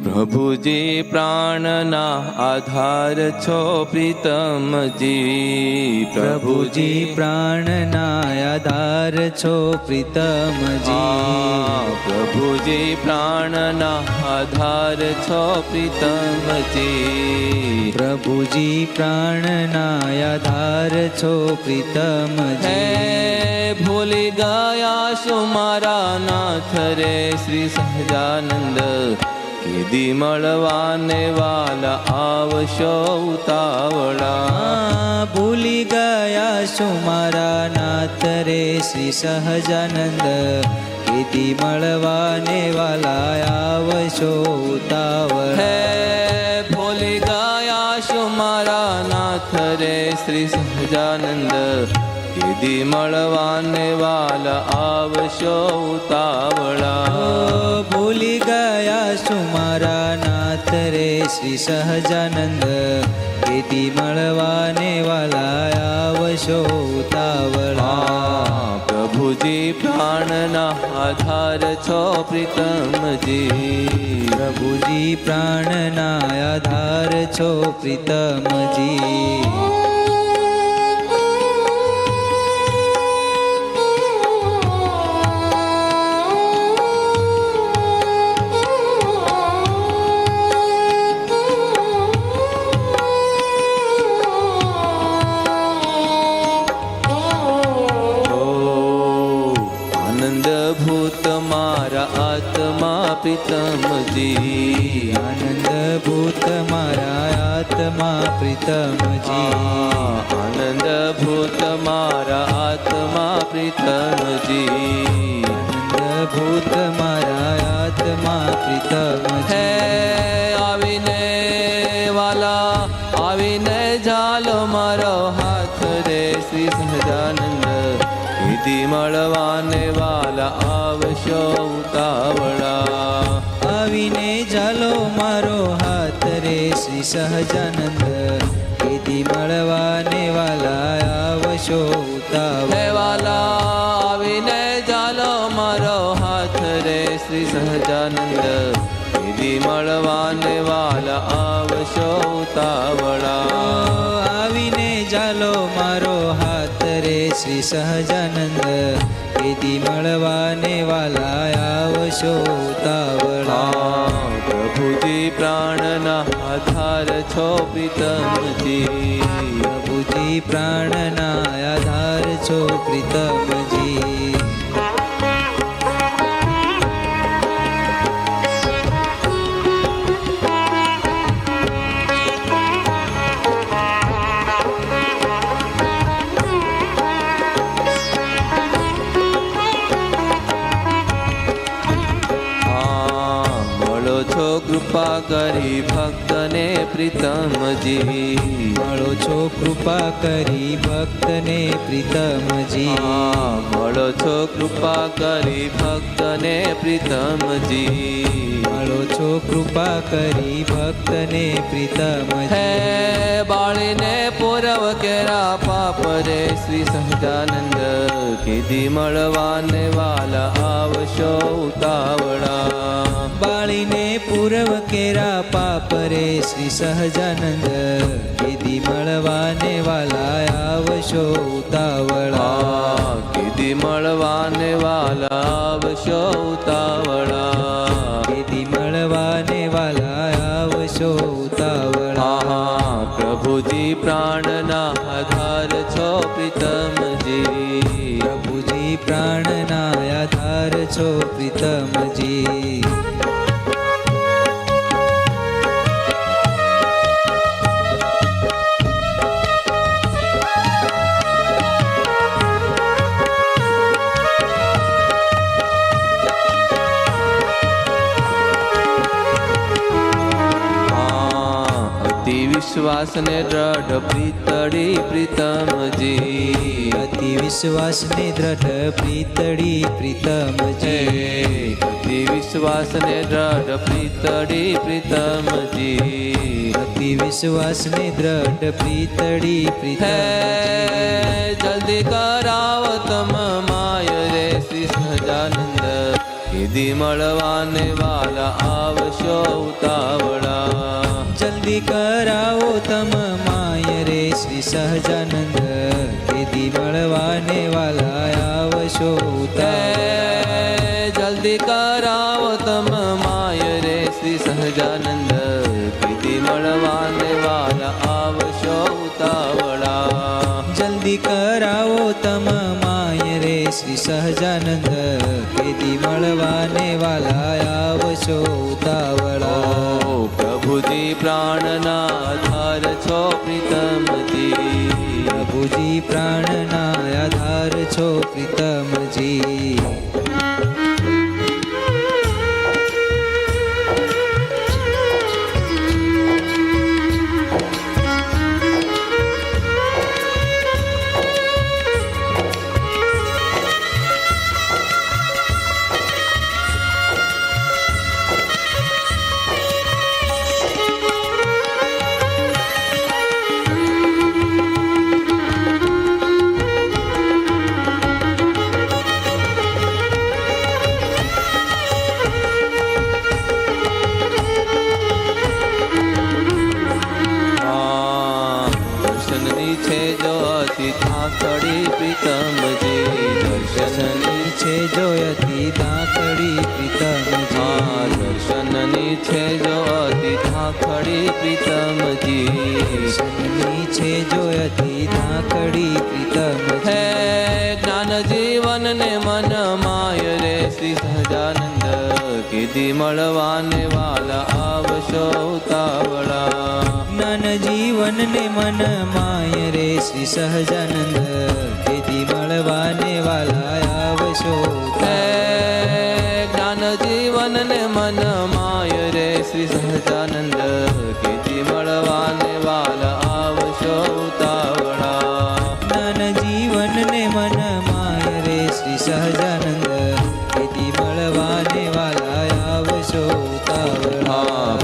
પ્રભુજી પ્રાણના આધાર છો પ્રીતમજી, પ્રભુજી પ્રાણના આધાર છો પ્રીતમજી, પ્રભુજી પ્રાણના આધાર છો પ્રીતમજી, પ્રભુજી પ્રાણના આધાર છો પ્રીતમજી. ભૂલી ગયા શું મારા નાથ રે શ્રી સહજાનંદ, કીધી મળવાને વાલા આવશો ઉતાવળા. ભૂલી ગયા શું મારા નાથ રે શ્રી સહજાનંદ, કીધી મળવાને વાલા આવશો ઉતાવળા. ભૂલી ગયા શું મારા નાથ રે શ્રી સહજાનંદ, કીધી મળવાને વાલા આવશો ઉતાવળા. ભૂલી ગયા શું મારા નાથ રે શ્રી સહજાનંદ, કીધી મળવાને વાલા આવશો ઉતાવળા. પ્રભુજી પ્રાણના આધાર છો પ્રીતમજી, પ્રભુજી પ્રાણના આધાર છો પ્રીતમજી. ભૂત મારા આત્મા પ્રીતમજી, આનંદ ભૂત મારા આત્મા પ્રીતમજી, આનંદ ભૂત મારા આત્મા પ્રીતમજી, આનંદ ભૂત મારા આત્મા પ્રીતમજી. આવીને વાલા આવીને ઝાલો મારો હાથ રે શ્રી સહજાનંદ, કીધી મળવાને વાલા આવશો ઉતાવળા. આવીને ચાલો મારો હાથ રે શ્રી સહજાનંદ, કીધી મળવાને વાલા આવશો ઉતાવળા. વાલા આવીને ચાલો મારો હાથ રે શ્રી સહજાનંદ, કીધી મળવાને વાલા આવશો ઉતાવળા. આવીને ચાલો મારો હાથ રે શ્રી સહજાનંદ, કીધી મળવાને વાલા આવશો ઉતાવળા. પ્રભુજી પ્રાણના આધાર છો પ્રીતમજી, પ્રભુજી પ્રાણના આધાર છો પ્રીતમજી. કૃપા કરી ભક્તને પ્રીતમજી, મળો છો કૃપા કરી ભક્તને પ્રીતમજી, મળો છો કૃપા કરી ભક્તને પ્રીતમજી, મળો છો કૃપા કરી ભક્તને પ્રીતમજી. બાળીને પૂરવ કેરા પાપ રે શ્રી સહજાનંદ, કીધી મળવાને વાલા આવશો ઉતાવળા. બાળીને પૂરવ કેરા પાપ રે શ્રી સહજાનંદ, કીધી મળવાને વાલા આવશો ઉતાવળા. કીધી મળવાને વાલા આવશો ઉતાવળા, કીધી મળવાને વાલા આવશો ઉતાવળા. પ્રભુજી પ્રાણના આધાર છો પ્રીતમજી, પ્રભુજી પ્રાણના આધાર છો પ્રીતમજી. વિશ્વાસને દ્રઢ પ્રીતડી પ્રીતમજી, અતિ વિશ્વાસને દ્રઢ પ્રીતડી પ્રીતમજી, અતિ વિશ્વાસને દ્રઢ પ્રીતડી પ્રીતમજી, અતિ વિશ્વાસને દ્રઢ પ્રીતડી પ્રીતમજી. જલ્દી કરાવો તમ માય રે શ્રી સહજાનંદ, કીધી મળવાને વાલા આવશો ઉતાવળા. જલ્દી કરાવો તમ માય રે શ્રી સહજાનંદ કીધી મળવાને વાલા આવશો ઉતાવળા. જલ્દી કરાવો તમ માય રે શ્રી સહજાનંદ કીધી મળવાને વાલા આવશો ઉતાવળા. જલ્દી કરાવો તમ માય રે શ્રી સહજાનંદ કીધી મળવાને વાલા આવશો ઉતાવળા. ઓ પ્રભુજી પ્રાણના આધાર છો પ્રીતમજી. પ્રભુજી પ્રાણના આધાર છો પ્રીતમજી. દર્શનની છે જો અતિ થાકડી પ્રીતમજી. દર્શનની છે જોયતી તાકડી પ્રીતમજી. દર્શનની છે જો અતિ થાકડી પ્રીતમજી. દર્શનની છે જોયતી તાકડી પ્રીતમજી. હે જ્ઞાન જીવન ને મન માય રે શ્રી સહજાનંદ કીધી મળવાને વાલા આવશો ઉતાવળા. જ્ઞાન જીવન ને મન માય રે શ્રી સહજાનંદ કીધી મળવાને વાલા આવશો ઉતાવળા. જ્ઞાન જીવન ને મન માય રે શ્રી સહજાનંદ કીધી મળવાને વાલા આવશો ઉતાવળા. જ્ઞાન જીવન ને મન માય રે શ્રી સહજાનંદ કીધી મળવાને વાલા આવશો ઉતાવળા.